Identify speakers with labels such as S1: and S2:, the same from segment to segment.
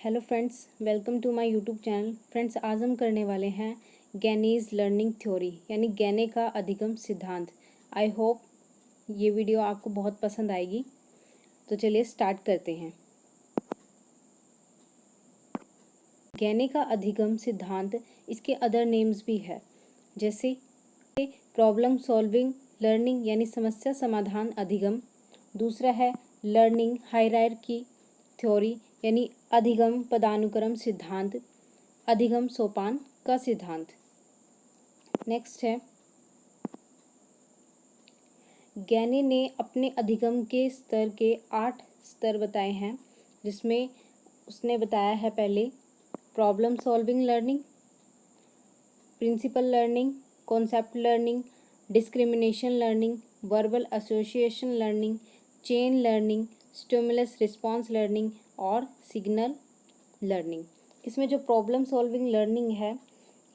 S1: Hello friends, welcome to my YouTube channel. Friends, आज हम करने वाले हैं गैनीज लर्निंग थ्योरी यानी गैने का अधिगम सिद्धांत। आई होप ये वीडियो आपको बहुत पसंद आएगी। तो चलिए स्टार्ट करते हैं। गैने का अधिगम सिद्धांत, इसके अदर नेम्स भी है, जैसे प्रॉब्लम सॉल्विंग लर्निंग यानी समस्या समाधान अधिगम। दूसरा है लर्निंग हायरार्की थ्योरी यानी अधिगम पदानुक्रम सिद्धांत, अधिगम सोपान का सिद्धांत। नेक्स्ट है गैने ने अपने अधिगम के स्तर के 8 स्तर बताए हैं, जिसमें उसने बताया है पहले problem solving learning, principle learning, concept learning, discrimination learning, verbal association learning, chain learning, stimulus response learning और सिग्नल लर्निंग। इसमें जो प्रॉब्लम सॉल्विंग लर्निंग है,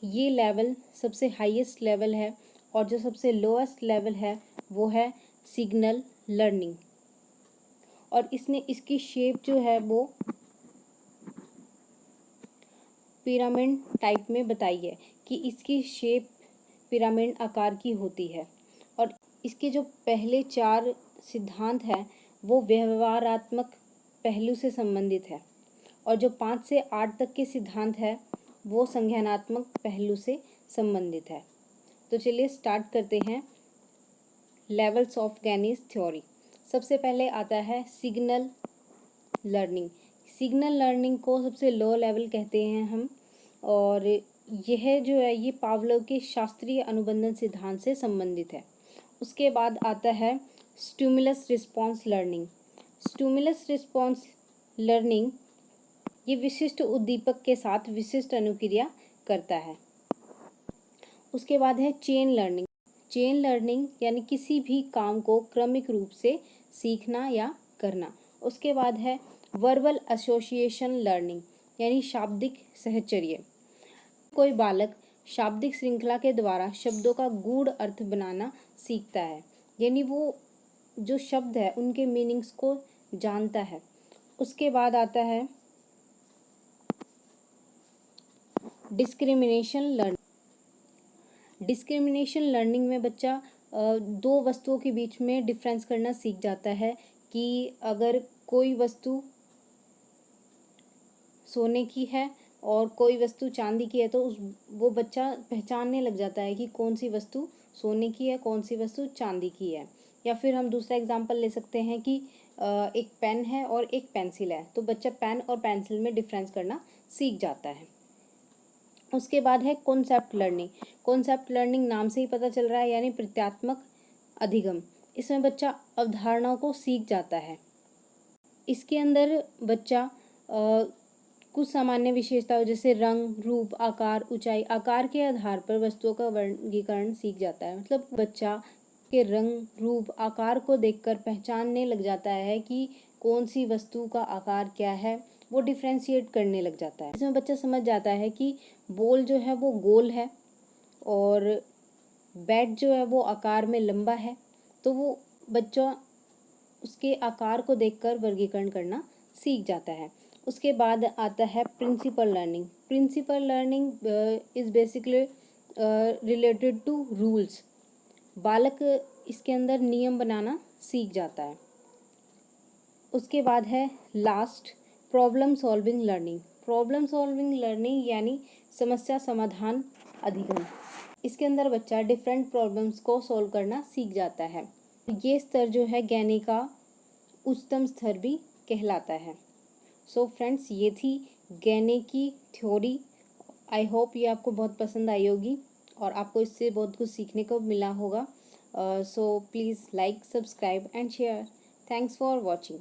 S1: ये लेवल सबसे हाईएस्ट लेवल है, और जो सबसे लोएस्ट लेवल है वो है सिग्नल लर्निंग। और इसने इसकी शेप जो है वो पिरामिड टाइप में बताई है कि इसकी शेप पिरामिड आकार की होती है। और इसके जो पहले 4 सिद्धांत हैं वो व्यवहारात्मक पहलू से संबंधित है, और जो 5 से 8 तक के सिद्धांत है वो संज्ञानात्मक पहलू से संबंधित है। तो चलिए स्टार्ट करते हैं लेवल्स ऑफ गैनीज थ्योरी। सबसे पहले आता है सिग्नल लर्निंग। सिग्नल लर्निंग को सबसे लो लेवल कहते हैं हम, और यह जो है ये पावलोव के शास्त्रीय अनुबंधन सिद्धांत से संबंधित है। उसके बाद आता है stimulus response learning. Stimulus response learning ये विशिष्ट उद्दीपक के साथ विशिष्ट अनुक्रिया करता है। उसके बाद है चेन लर्निंग। चेन लर्निंग यानी किसी भी काम को क्रमिक रूप से सीखना या करना। उसके बाद है वर्बल एसोसिएशन लर्निंग यानी शाब्दिक सहचर्य। कोई बालक शाब्दिक श्रृंखला के द्वारा शब्दों का गूढ़ अर्थ बनाना सीखता है, यानी वो जो शब्द है उनके मीनिंग्स को जानता है। उसके बाद आता है डिस्क्रिमिनेशन लर्निंग। डिस्क्रिमिनेशन लर्निंग में बच्चा 2 वस्तुओं के बीच में डिफरेंस करना सीख जाता है कि अगर कोई वस्तु सोने की है और कोई वस्तु चांदी की है, तो वो बच्चा पहचानने लग जाता है कि कौन सी वस्तु सोने की है, कौन सी वस्तु चांदी की है। या फिर हम दूसरा एग्जांपल ले सकते हैं कि एक पेन है और एक पेंसिल है, तो बच्चा पेन और पेंसिल में डिफरेंस करना सीख जाता है। उसके बाद है कॉन्सेप्ट लर्निंग। कॉन्सेप्ट लर्निंग नाम से ही पता चल रहा है, यानी प्रत्यात्मक अधिगम। इसमें बच्चा अवधारणाओं को सीख जाता है। इसके अंदर बच्चा कुछ सामान्य विशेषताओं जैसे रंग, रूप, आकार, ऊंचाई, आकार के आधार पर वस्तुओं का वर्गीकरण सीख जाता है। मतलब बच्चा के रंग, रूप, आकार को देखकर पहचानने लग जाता है कि कौन सी वस्तु का आकार क्या है, वो डिफ्रेंशिएट करने लग जाता है। इसमें बच्चा समझ जाता है कि बॉल जो है वो गोल है और बैट जो है वो आकार में लंबा है, तो वो बच्चा उसके आकार को देखकर वर्गीकरण करना सीख जाता है। उसके बाद आता है principle learning. Principle learning is basically related to rules. बालक इसके अंदर नियम बनाना सीख जाता है। उसके बाद है last problem solving learning. Problem solving learning यानी समस्या समाधान अधिगम। इसके अंदर बच्चा डिफरेंट प्रॉब्लम्स को सॉल्व करना सीख जाता है। ये स्तर जो है गैने का उच्चतम स्तर भी कहलाता है। सो फ्रेंड्स, ये थी गैने की थ्योरी। आई होप ये आपको बहुत पसंद आई होगी और आपको इससे बहुत कुछ सीखने को मिला होगा। So please like, subscribe and share. Thanks for watching.